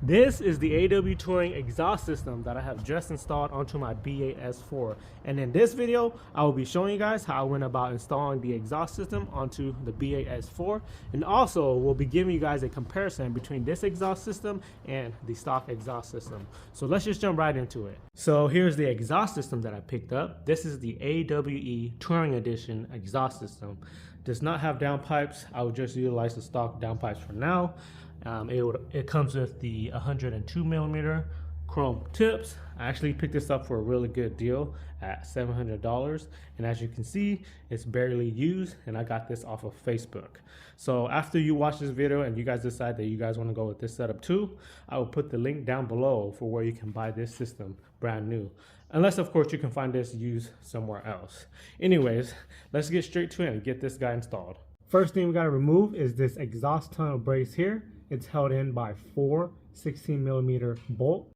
This is the AW Touring exhaust system that I have just installed onto my B8 S4. And in this video, I will be showing you guys how I went about installing the exhaust system onto the B8 S4. And also, we'll be giving you guys a comparison between this exhaust system and the stock exhaust system. So let's just jump right into it. So here's the exhaust system that I picked up. This is the AWE Touring Edition exhaust system. Does not have downpipes. I will just utilize the stock downpipes for now. It comes with the 102 millimeter chrome tips. I actually picked this up for a really good deal at $700, and as you can see, it's barely used, and I got this off of Facebook. So after you watch this video and you guys decide that you guys want to go with this setup too, I will put the link down below for where you can buy this system brand new, unless of course you can find this used somewhere else. Anyways, let's get straight to it and get this guy installed. First thing we got to remove is this exhaust tunnel brace here. It's held in by 4 16 millimeter bolts.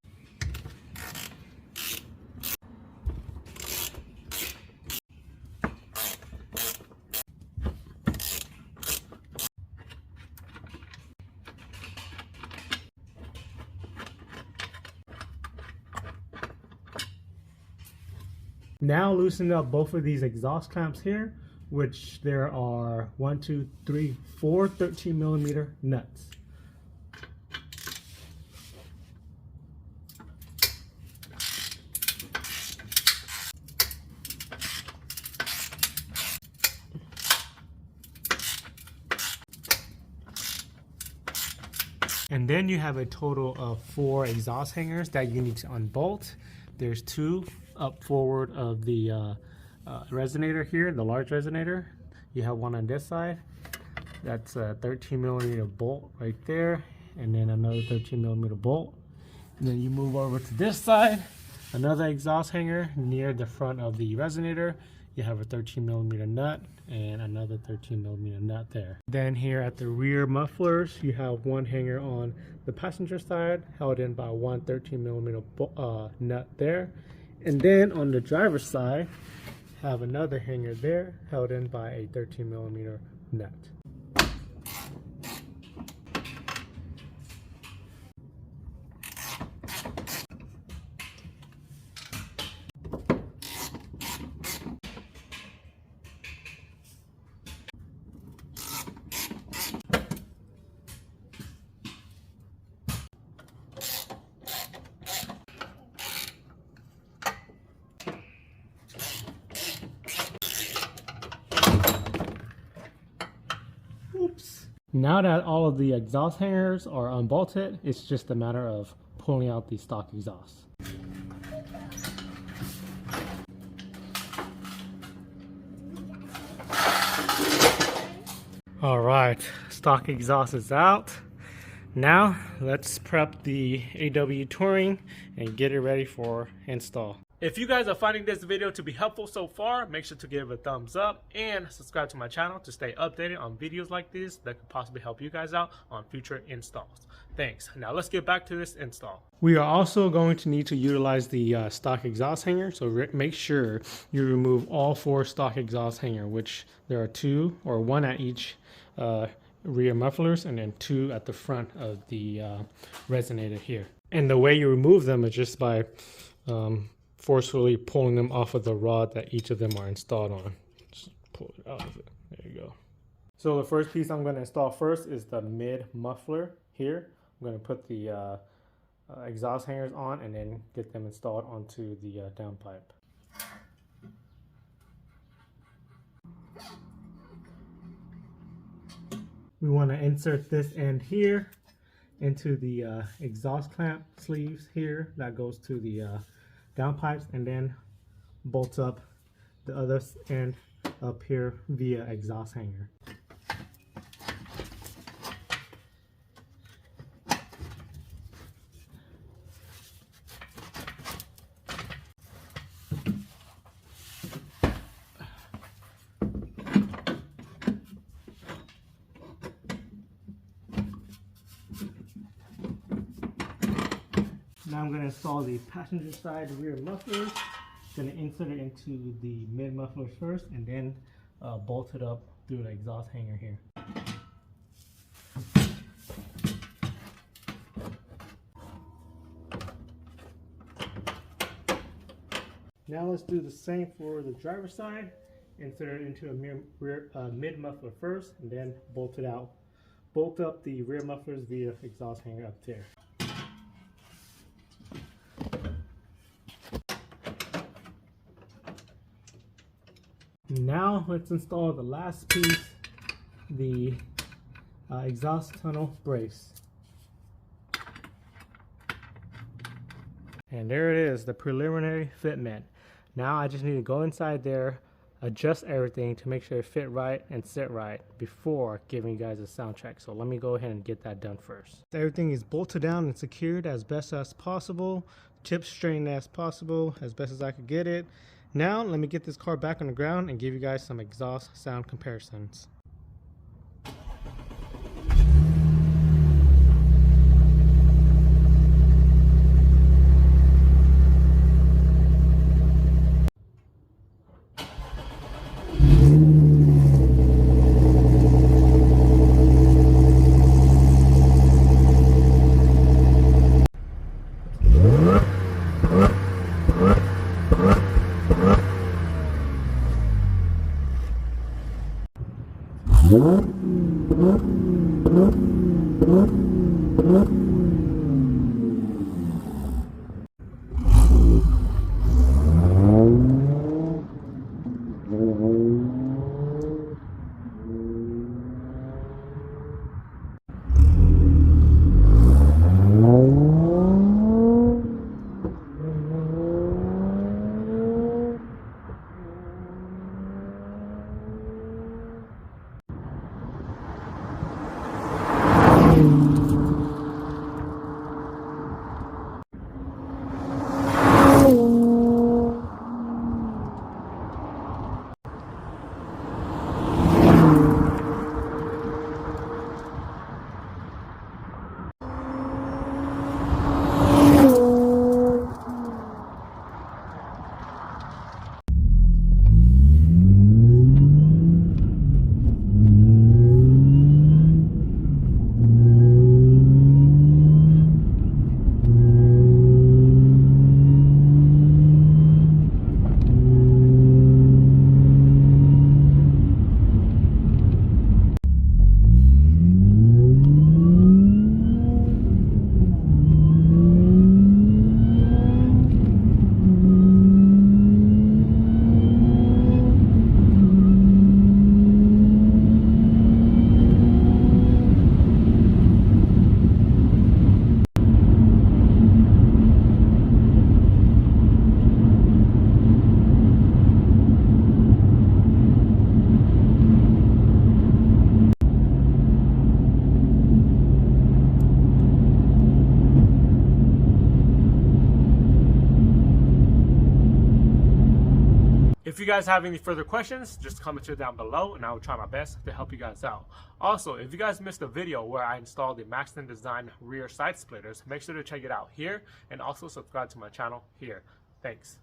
Now loosen up both of these exhaust clamps here, which there are 1, 2, 3, 4 13 millimeter nuts. And then you have a total of 4 exhaust hangers that you need to unbolt. There's 2 up forward of the resonator here, the large resonator. You have one on this side. That's a 13 millimeter bolt right there, and then another 13 millimeter bolt. And then you move over to this side, another exhaust hanger near the front of the resonator. You have a 13 millimeter nut and another 13 millimeter nut there. Then here at the rear mufflers, you have one hanger on the passenger side held in by one 13 millimeter nut there. And then on the driver's side, have another hanger there held in by a 13 millimeter nut. Now that all of the exhaust hangers are unbolted, it's just a matter of pulling out the stock exhaust. All right, stock exhaust is out. Now let's prep the AW Touring and get it ready for install. If you guys are finding this video to be helpful so far, make sure to give it a thumbs up and subscribe to my channel to stay updated on videos like this that could possibly help you guys out on future installs. Thanks. Now let's get back to this install. We are also going to need to utilize the stock exhaust hanger, so make sure you remove all 4 stock exhaust hanger, which there are 2 or 1 at each rear mufflers and then 2 at the front of the resonator here. And the way you remove them is just by forcefully pulling them off of the rod that each of them are installed on. Just pull it out of it. There you go. So the first piece I'm going to install first is the mid muffler here. I'm going to put the exhaust hangers on and then get them installed onto the downpipe. We want to insert this end here into the exhaust clamp sleeves here that goes to the downpipes, and then bolts up the other end up here via exhaust hanger. Now I'm going to install the passenger side rear mufflers. Going to insert it into the mid mufflers first and then bolt it up through the exhaust hanger here. Now let's do the same for the driver's side. Insert it into a mid muffler first, and then bolt it out. Bolt up the rear mufflers via exhaust hanger up there. Now let's install the last piece, the exhaust tunnel brace. And there it is, the preliminary fitment. Now I just need to go inside there, adjust everything to make sure it fit right and sit right before giving you guys a sound check. So let me go ahead and get that done first. Everything is bolted down and secured as best as possible, chips straightened as possible, as best as I could get it. Now let me get this car back on the ground and give you guys some exhaust sound comparisons. If you guys have any further questions, just comment it down below and I will try my best to help you guys out. Also, if you guys missed a video where I installed the Maxton Design rear side splitters, make sure to check it out here and also subscribe to my channel here. Thanks.